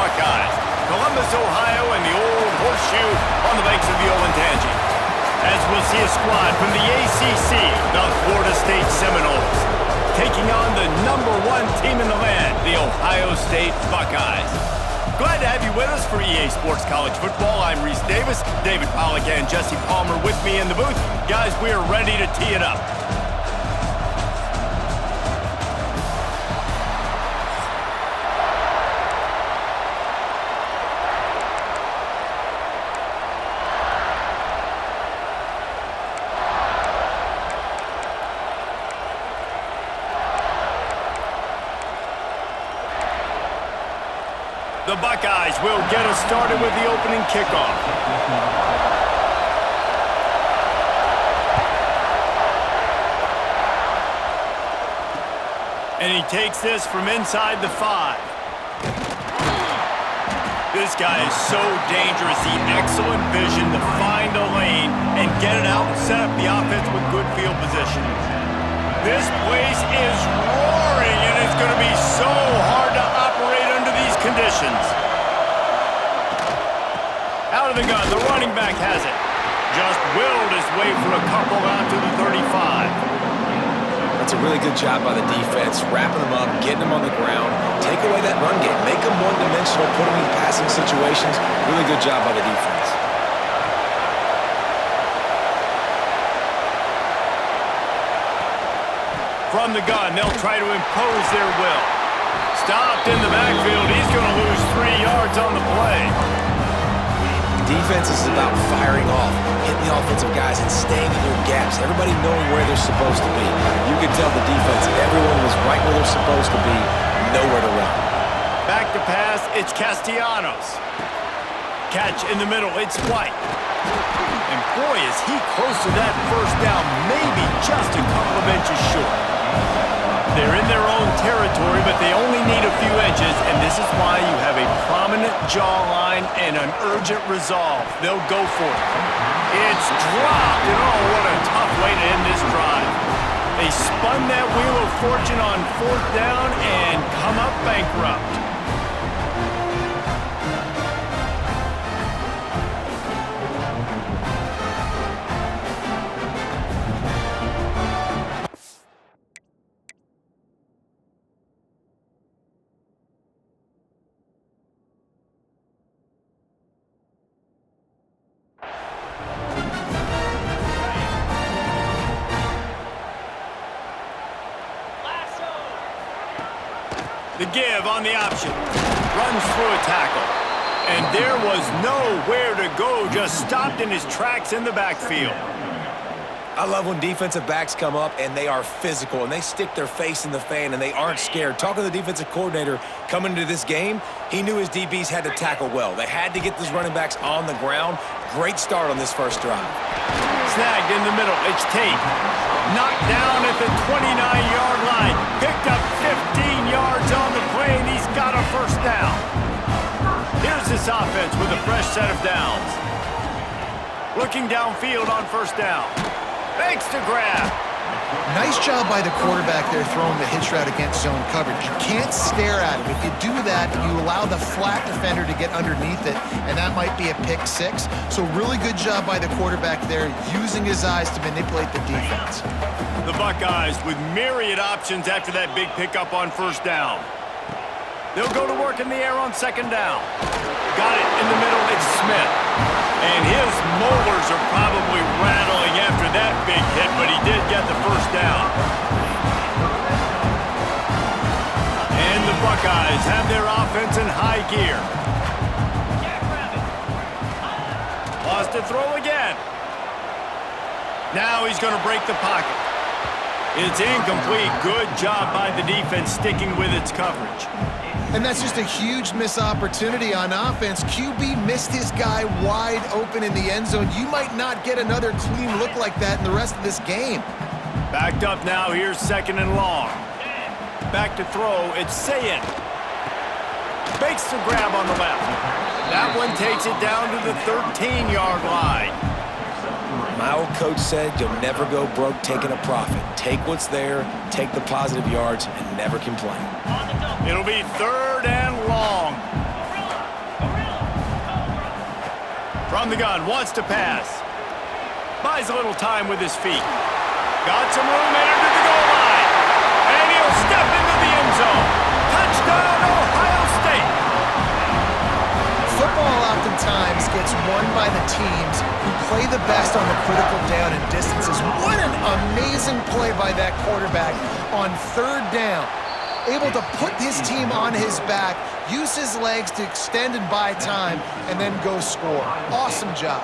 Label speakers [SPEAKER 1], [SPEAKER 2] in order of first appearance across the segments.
[SPEAKER 1] Buckeyes. Columbus, Ohio, and the old horseshoe on the banks of the Olentangy. As we'll see a squad from the ACC, the Florida State Seminoles, taking on the #1 team in the land, the Ohio State Buckeyes. Glad to have you with us for EA Sports College Football. I'm Reese Davis, David Pollack and Jesse Palmer with me in the booth. Guys, we are ready to tee it up. The Buckeyes will get us started with the opening kickoff. And he takes this from inside the 5. This guy is so dangerous. The excellent vision to find a lane and get it out and set up the offense with good field position. This place is roaring, and it's going to be so hard to operate under these conditions. Out of the gun, the running back has it. Just willed his way for a couple out to the 35.
[SPEAKER 2] That's a really good job by the defense, wrapping them up, getting them on the ground, take away that run game, make them one-dimensional, put them in passing situations. Really good job by the defense.
[SPEAKER 1] From the gun, they'll try to impose their will. Stopped in the backfield. He's going to lose 3 yards on the play.
[SPEAKER 2] Defense is about firing off, hitting the offensive guys and staying in their gaps. Everybody knowing where they're supposed to be. You could tell the defense, everyone was right where they're supposed to be, nowhere to run.
[SPEAKER 1] Back to pass, it's Castellanos. Catch in the middle, it's White. And boy, is he close to that first down, maybe just a couple of inches short. They're in their own territory, but they only need a few inches, and this is why you have a prominent jawline and an urgent resolve. They'll go for it. It's dropped, and oh, what a tough way to end this drive. They spun that wheel of fortune on 4th down and come up bankrupt. The give on the option. Runs through a tackle. And there was nowhere to go. Just stopped in his tracks in the backfield.
[SPEAKER 2] I love when defensive backs come up and they are physical and they stick their face in the fan and they aren't scared. Talking to the defensive coordinator coming into this game, he knew his DBs had to tackle well. They had to get these running backs on the ground. Great start on this first drive.
[SPEAKER 1] Snagged in the middle. It's Tate. Knocked down at the 29-yard line. Picked up 15 yards on the play, and he's got a first down. Here's this offense with a fresh set of downs. Looking downfield on first down. Makes the grab.
[SPEAKER 3] Nice job by the quarterback there throwing the hitch route against zone coverage. You can't stare at him. If you do that, you allow the flat defender to get underneath it, and that might be a pick 6. So really good job by the quarterback there, using his eyes to manipulate the defense.
[SPEAKER 1] The Buckeyes with myriad options after that big pickup on first down. They'll go to work in the air on second down. Got it in the middle, it's Smith. And his molars are probably rattling after that big hit, but he did get the first down. And the Buckeyes have their offense in high gear. Lost to throw again. Now he's going to break the pocket. It's incomplete. Good job by the defense sticking with its coverage.
[SPEAKER 3] And that's just a huge missed opportunity on offense. QB missed his guy wide open in the end zone. You might not get another clean look like that in the rest of this game.
[SPEAKER 1] Backed up now. Here's second and long. Back to throw. It's Sayin. Makes the grab on the left. That one takes it down to the 13-yard line.
[SPEAKER 2] My old coach said you'll never go broke taking a profit. Take what's there, take the positive yards, and never complain.
[SPEAKER 1] It'll be third and long. From the gun, wants to pass. Buys a little time with his feet. Got some room, entered to the goal line. And he'll step into the end zone. Touchdown, Ohio State.
[SPEAKER 3] Football oftentimes gets won by the teams who play the best on the critical down and distances. What an amazing play by that quarterback on third down. Able to put his team on his back, use his legs to extend and buy time, and then go score. Awesome job.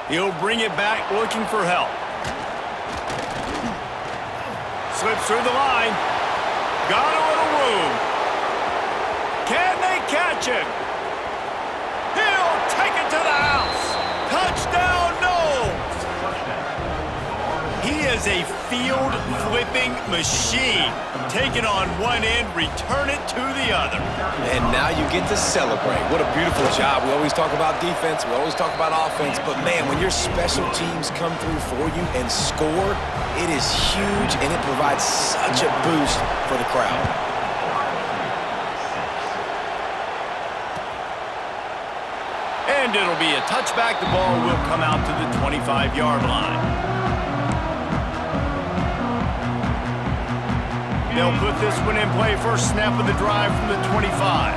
[SPEAKER 1] He'll bring it back looking for help. Slips through the line. Got a little room. Can they catch him? He'll take it to the house. Touchdown, Knowles. He is a field-flipping machine. Take it on one end, return it to the other.
[SPEAKER 2] And now you get to celebrate. What a beautiful job. We always talk about defense. We always talk about offense. But, man, when your special teams come through for you and score, it is huge, and it provides such a boost for the crowd.
[SPEAKER 1] And it'll be a touchback. The ball will come out to the 25-yard line. They'll put this one in play. First snap of the drive from the 25.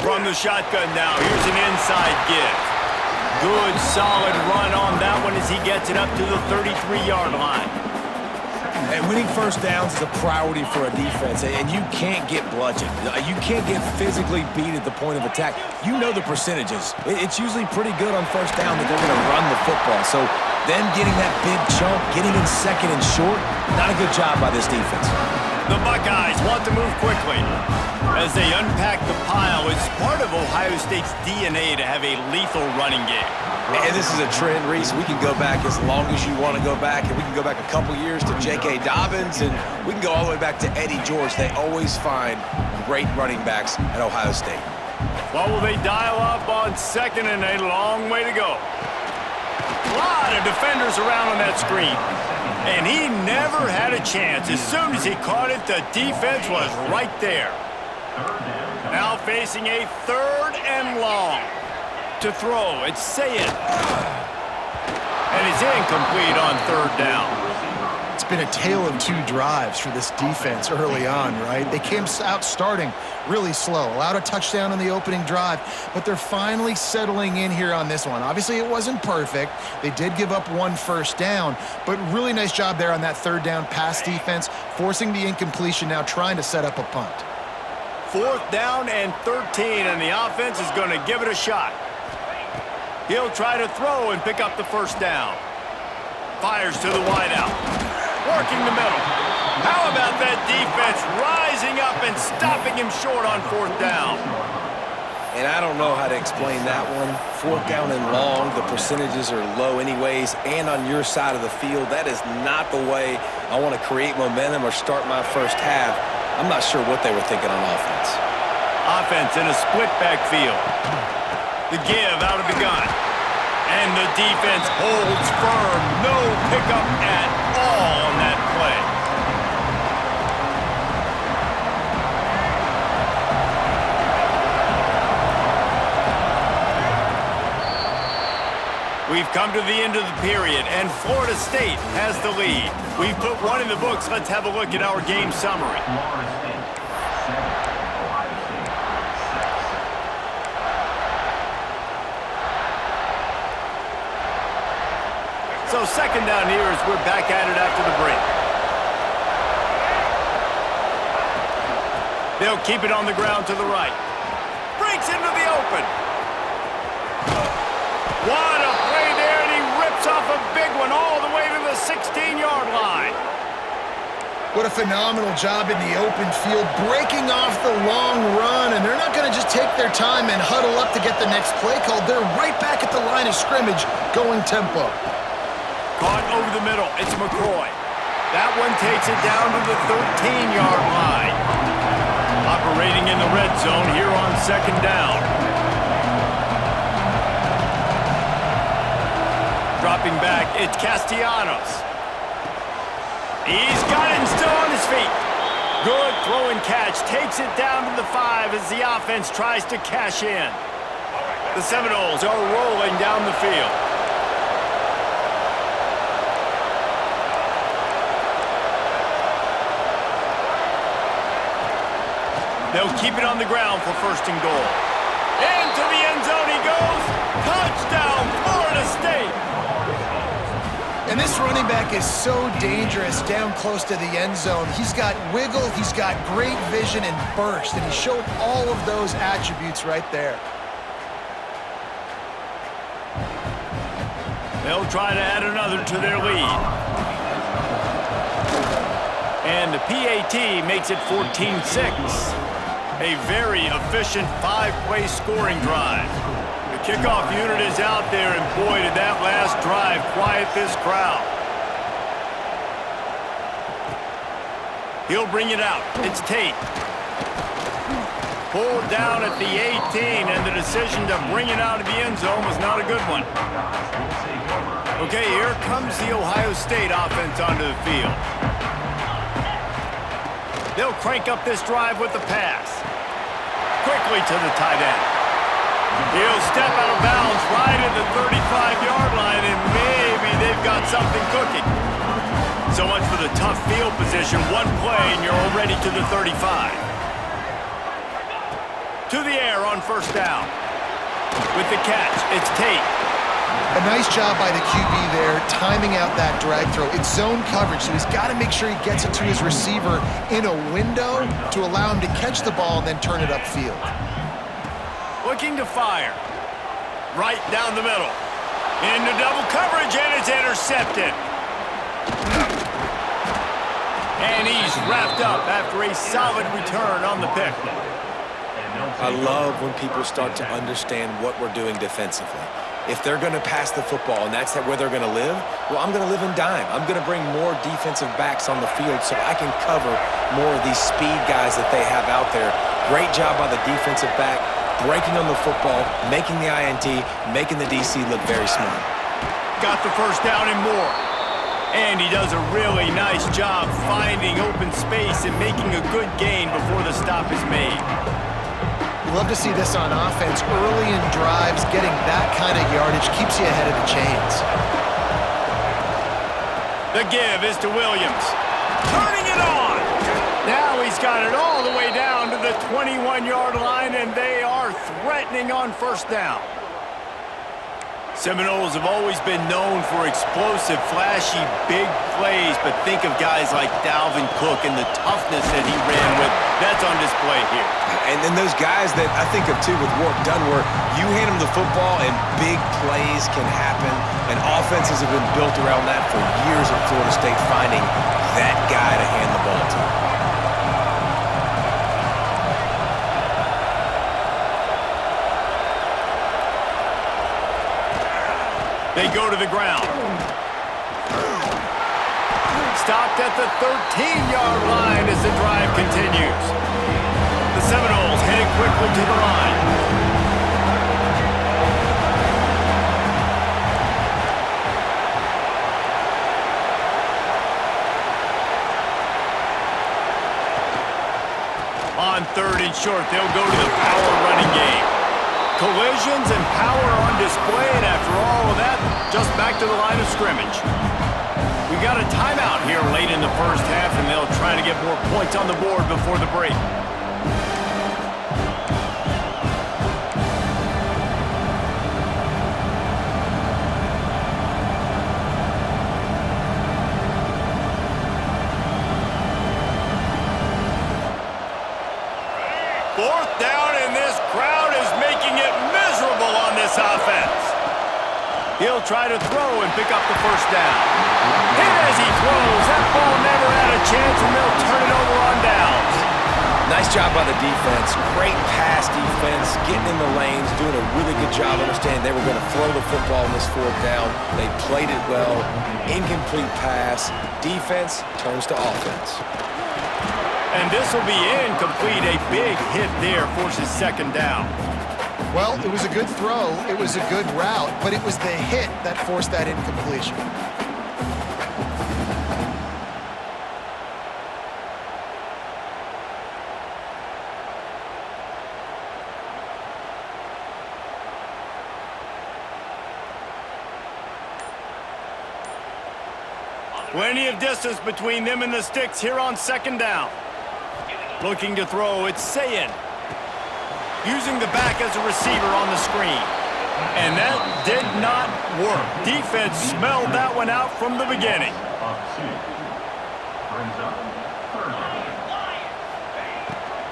[SPEAKER 1] From the shotgun now. Here's an inside give. Good, solid run on that one as he gets it up to the 33-yard line.
[SPEAKER 2] And winning first downs is a priority for a defense, and you can't get bludgeoned. You can't get physically beat at the point of attack. You know the percentages. It's usually pretty good on first down that they're going to run the football. So them getting that big chunk, getting in second and short, not a good job by this defense.
[SPEAKER 1] The Buckeyes want to move quickly. As they unpack the pile, it's part of Ohio State's DNA to have a lethal running game.
[SPEAKER 2] And this is a trend, Reese. We can go back as long as you want to go back, and we can go back a couple years to J.K. Dobbins, and we can go all the way back to Eddie George. They always find great running backs at Ohio State.
[SPEAKER 1] What will they dial up on second and a long way to go? A lot of defenders around on that screen. And he never had a chance. As soon as he caught it, the defense was right there. Now facing a third and long. To throw, it's Sayed. And it's incomplete on third down.
[SPEAKER 3] It's been a tale of two drives for this defense early on, right? They came out starting really slow, allowed a touchdown on the opening drive, but they're finally settling in here on this one. Obviously, it wasn't perfect. They did give up one first down, but really nice job there on that third down pass defense, forcing the incompletion, now trying to set up a punt.
[SPEAKER 1] Fourth down and 13, and the offense is going to give it a shot. He'll try to throw and pick up the first down. Fires to the wideout. Working the middle. How about that defense rising up and stopping him short on fourth down?
[SPEAKER 2] And I don't know how to explain that one. Fourth down and long, the percentages are low anyways, and on your side of the field, that is not the way I want to create momentum or start my first half. I'm not sure what they were thinking on offense.
[SPEAKER 1] Offense in a split backfield. The give out of the gun. And the defense holds firm. No pickup at all on that play. We've come to the end of the period, and Florida State has the lead. We've put one in the books. Let's have a look at our game summary. So second down here as we're back at it after the break. They'll keep it on the ground to the right. Breaks into the open. What a play there, and he rips off a big one all the way to the 16-yard line.
[SPEAKER 3] What a phenomenal job in the open field, breaking off the long run, and they're not going to just take their time and huddle up to get the next play called. They're right back at the line of scrimmage, going tempo.
[SPEAKER 1] Caught over the middle, it's McCoy. That one takes it down to the 13-yard line. Operating in the red zone here on second down. Dropping back, it's Castellanos. He's got it and still on his feet. Good throw and catch. Takes it down to the 5 as the offense tries to cash in. The Seminoles are rolling down the field. They'll keep it on the ground for first and goal. Into the end zone he goes. Touchdown, Florida State.
[SPEAKER 3] And this running back is so dangerous down close to the end zone. He's got wiggle, he's got great vision and burst, and he showed all of those attributes right there.
[SPEAKER 1] They'll try to add another to their lead. And the PAT makes it 14-6. A very efficient 5-play scoring drive. The kickoff unit is out there, and boy, did that last drive quiet this crowd. He'll bring it out. It's Tate. Pulled down at the 18, and the decision to bring it out of the end zone was not a good one. Okay, here comes the Ohio State offense onto the field. They'll crank up this drive with the pass. Quickly to the tight end. He'll step out of bounds right at the 35-yard line, and maybe they've got something cooking. So much for the tough field position. One play, and you're already to the 35. To the air on first down. With the catch, it's Tate.
[SPEAKER 3] A nice job by the QB there, timing out that drag throw. It's zone coverage, so he's got to make sure he gets it to his receiver in a window to allow him to catch the ball and then turn it upfield.
[SPEAKER 1] Looking to fire. Right down the middle. Into double coverage, and it's intercepted. And he's wrapped up after a solid return on the pick.
[SPEAKER 2] I love when people start to understand what we're doing defensively. If they're going to pass the football and that's where they're going to live, well, I'm going to live in dime. I'm going to bring more defensive backs on the field so I can cover more of these speed guys that they have out there. Great job by the defensive back, breaking on the football, making the INT, making the DC look very smart.
[SPEAKER 1] Got the first down and more. And he does a really nice job finding open space and making a good gain before the stop is made.
[SPEAKER 3] You love to see this on offense. Early in drives, getting that kind of yardage keeps you ahead of the chains.
[SPEAKER 1] The give is to Williams. Turning it on. Now he's got it all the way down to the 21-yard line, and they are threatening on first down. Seminoles have always been known for explosive, flashy, big plays, but think of guys like Dalvin Cook and the toughness that he ran with. That's on display here.
[SPEAKER 2] And then those guys that I think of, too, with Warrick Dunn, where you hand them the football and big plays can happen, and offenses have been built around that for years at Florida State, finding that guy to hand the ball to.
[SPEAKER 1] They go to the ground. Stopped at the 13-yard line as the drive continues. The Seminoles heading quickly to the line. On third and short, they'll go to the power running game. Collisions and power on display, and after all of that, just back to the line of scrimmage. We got a timeout here late in the first half, and they'll try to get more points on the board before the break. Fourth down, and this crowd is making it miserable on this offense. He'll try to throw and pick up the first down. Hit as he throws. That ball never had a chance, and they'll turn it over on downs.
[SPEAKER 2] Nice job by the defense. Great pass defense, getting in the lanes, doing a really good job understanding they were going to throw the football on this fourth down. They played it well. Incomplete pass. Defense turns to offense.
[SPEAKER 1] And this will be incomplete. A big hit there forces second down.
[SPEAKER 3] Well, it was a good throw, it was a good route, but it was the hit that forced that incompletion.
[SPEAKER 1] Plenty of distance between them and the sticks here on second down. Looking to throw, it's Sayin. Using the back as a receiver on the screen. And that did not work. Defense smelled that one out from the beginning.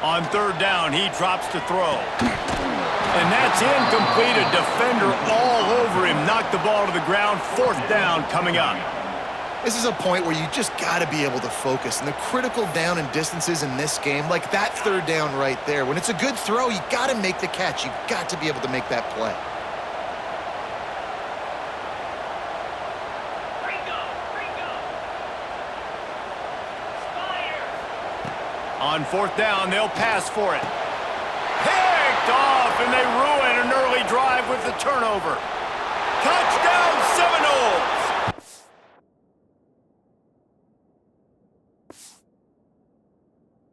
[SPEAKER 1] On third down, he drops to throw. And that's incomplete. A defender all over him. Knocked the ball to the ground. Fourth down coming up.
[SPEAKER 3] This is a point where you just got to be able to focus. And the critical down and distances in this game, like that third down right there, when it's a good throw, you got to make the catch. You got to be able to make that play.
[SPEAKER 1] On fourth down, they'll pass for it. Picked off, and they ruin an early drive with the turnover. Touchdown Seminoles!